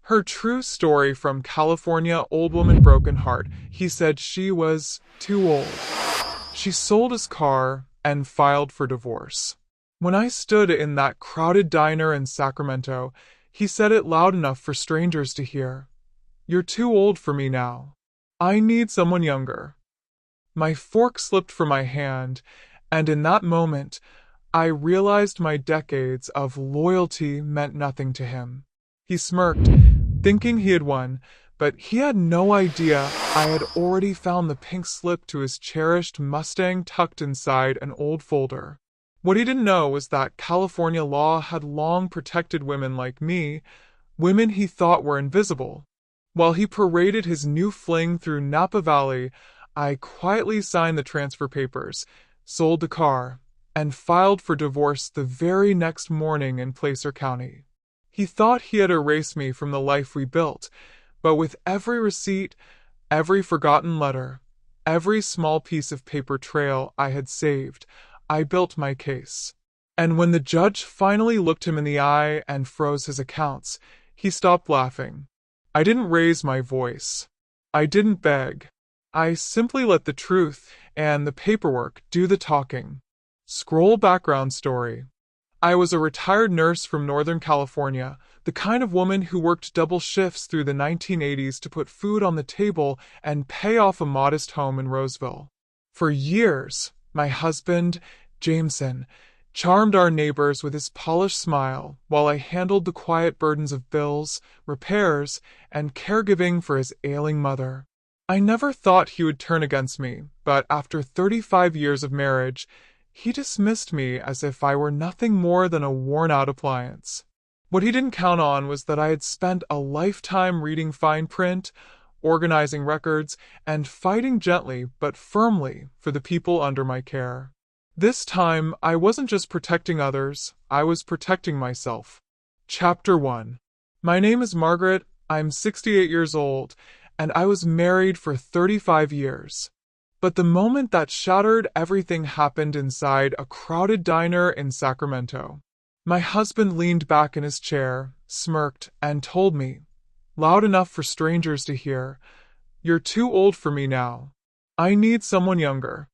Her true story from California old woman broken heart. He said she was too old. She sold his car and filed for divorce. When I stood in that crowded diner in Sacramento, he said it loud enough for strangers to hear. You're too old for me now. I need someone younger. My fork slipped from my hand, and in that moment, I realized my decades of loyalty meant nothing to him. He smirked, thinking he had won, but he had no idea I had already found the pink slip to his cherished Mustang tucked inside an old folder. What he didn't know was that California law had long protected women like me, women he thought were invisible. While he paraded his new fling through Napa Valley, I quietly signed the transfer papers, sold the car, and filed for divorce the very next morning in Placer County. He thought he had erased me from the life we built, but with every receipt, every forgotten letter, every small piece of paper trail I had saved, I built my case. And when the judge finally looked him in the eye and froze his accounts, he stopped laughing. I didn't raise my voice. I didn't beg. I simply let the truth and the paperwork do the talking. Scroll background story. I was a retired nurse from Northern California, the kind of woman who worked double shifts through the 1980s to put food on the table and pay off a modest home in Roseville. For years, my husband, Jameson, charmed our neighbors with his polished smile while I handled the quiet burdens of bills, repairs, and caregiving for his ailing mother. I never thought he would turn against me, but after 35 years of marriage, he dismissed me as if I were nothing more than a worn-out appliance. What he didn't count on was that I had spent a lifetime reading fine print, organizing records, and fighting gently but firmly for the people under my care. This time, I wasn't just protecting others, I was protecting myself. Chapter 1. My name is Margaret, I'm 68 years old, and I was married for 35 years. But the moment that shattered everything happened inside a crowded diner in Sacramento. My husband leaned back in his chair, smirked, and told me, loud enough for strangers to hear, "You're too old for me now. I need someone younger."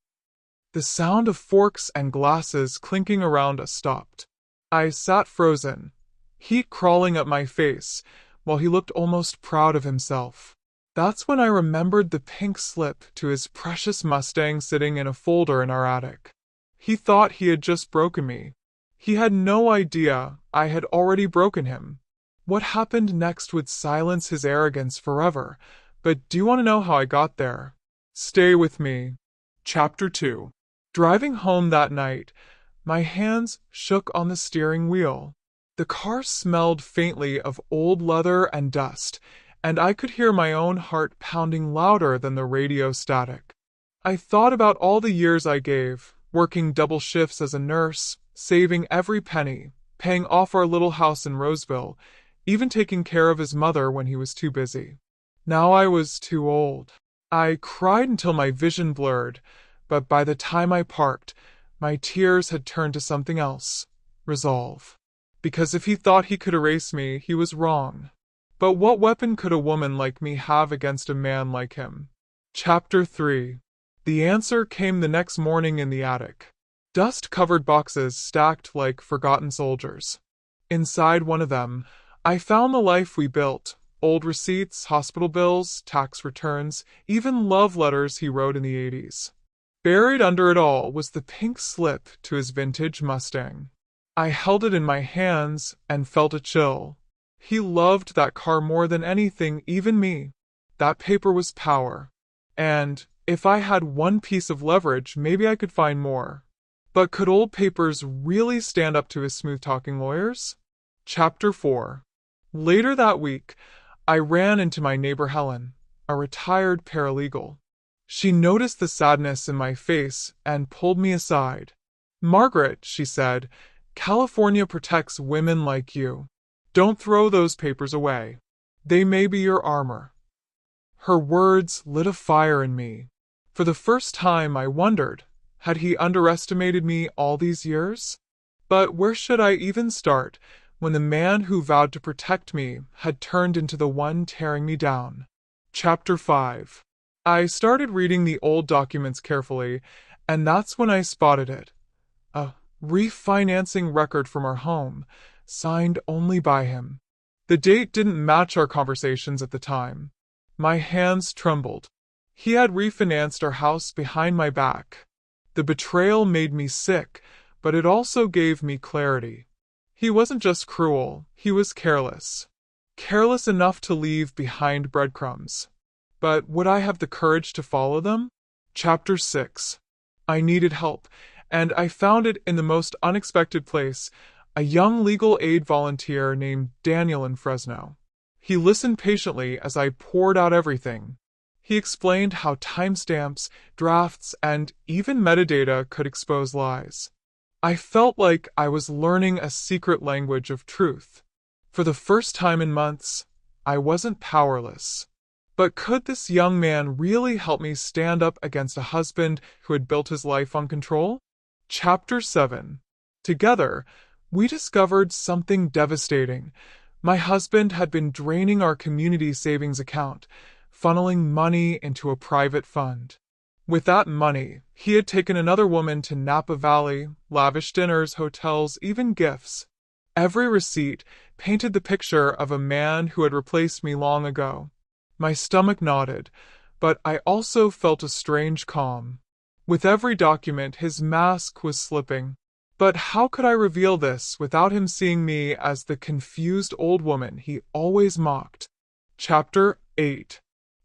The sound of forks and glasses clinking around us stopped. I sat frozen, heat crawling up my face, while he looked almost proud of himself. That's when I remembered the pink slip to his precious Mustang sitting in a folder in our attic. He thought he had just broken me. He had no idea I had already broken him. What happened next would silence his arrogance forever, but do you want to know how I got there? Stay with me. Chapter 2. Driving home that night, my hands shook on the steering wheel. The car smelled faintly of old leather and dust, and I could hear my own heart pounding louder than the radio static. I thought about all the years I gave, working double shifts as a nurse, saving every penny, paying off our little house in Roseville, even taking care of his mother when he was too busy. Now I was too old. I cried until my vision blurred, but by the time I parked, my tears had turned to something else, resolve. Because if he thought he could erase me, he was wrong. But what weapon could a woman like me have against a man like him? Chapter 3. The answer came the next morning in the attic. Dust-covered boxes stacked like forgotten soldiers. Inside one of them, I found the life we built. Old receipts, hospital bills, tax returns, even love letters he wrote in the 80s. Buried under it all was the pink slip to his vintage Mustang. I held it in my hands and felt a chill. He loved that car more than anything, even me. That paper was power. And if I had one piece of leverage, maybe I could find more. But could old papers really stand up to his smooth-talking lawyers? Chapter 4. Later that week, I ran into my neighbor Helen, a retired paralegal. She noticed the sadness in my face and pulled me aside. "Margaret," she said, "California protects women like you. Don't throw those papers away. They may be your armor." Her words lit a fire in me. For the first time I wondered, had he underestimated me all these years? But where should I even start when the man who vowed to protect me had turned into the one tearing me down. Chapter 5. I started reading the old documents carefully, and that's when I spotted it. A refinancing record from our home, signed only by him. The date didn't match our conversations at the time. My hands trembled. He had refinanced our house behind my back. The betrayal made me sick, but it also gave me clarity. He wasn't just cruel, he was careless. Careless enough to leave behind breadcrumbs. But would I have the courage to follow them? Chapter 6. I needed help, and I found it in the most unexpected place, a young legal aid volunteer named Daniel in Fresno. He listened patiently as I poured out everything. He explained how timestamps, drafts, and even metadata could expose lies. I felt like I was learning a secret language of truth. For the first time in months, I wasn't powerless. But could this young man really help me stand up against a husband who had built his life on control? Chapter 7. Together, we discovered something devastating. My husband had been draining our community savings account, funneling money into a private fund. With that money, he had taken another woman to Napa Valley, lavish dinners, hotels, even gifts. Every receipt painted the picture of a man who had replaced me long ago. My stomach nodded, but I also felt a strange calm. With every document, his mask was slipping. But how could I reveal this without him seeing me as the confused old woman he always mocked? Chapter 8.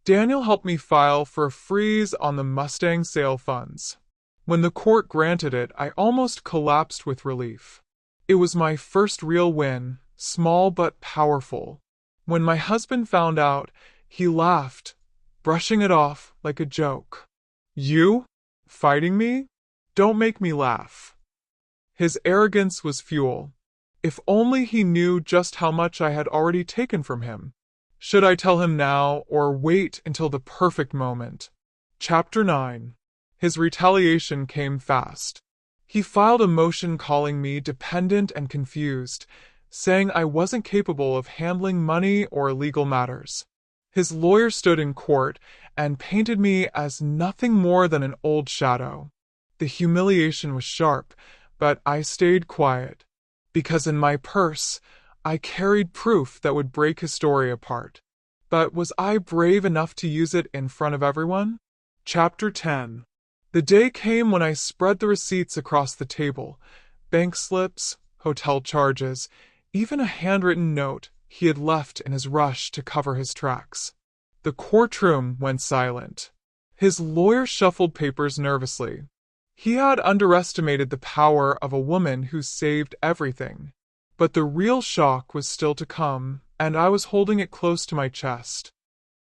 Daniel helped me file for a freeze on the Mustang sale funds. When the court granted it, I almost collapsed with relief. It was my first real win, small but powerful. When my husband found out, he laughed, brushing it off like a joke. You? Fighting me? Don't make me laugh. His arrogance was fuel. If only he knew just how much I had already taken from him. Should I tell him now or wait until the perfect moment? Chapter 9. His retaliation came fast. He filed a motion calling me dependent and confused, saying I wasn't capable of handling money or legal matters. His lawyer stood in court and painted me as nothing more than an old shadow. The humiliation was sharp, but I stayed quiet, because in my purse, I carried proof that would break his story apart. But was I brave enough to use it in front of everyone? Chapter 10. The day came when I spread the receipts across the table. Bank slips, hotel charges, even a handwritten note he had left in his rush to cover his tracks. The courtroom went silent. His lawyer shuffled papers nervously. He had underestimated the power of a woman who saved everything. But the real shock was still to come, and I was holding it close to my chest.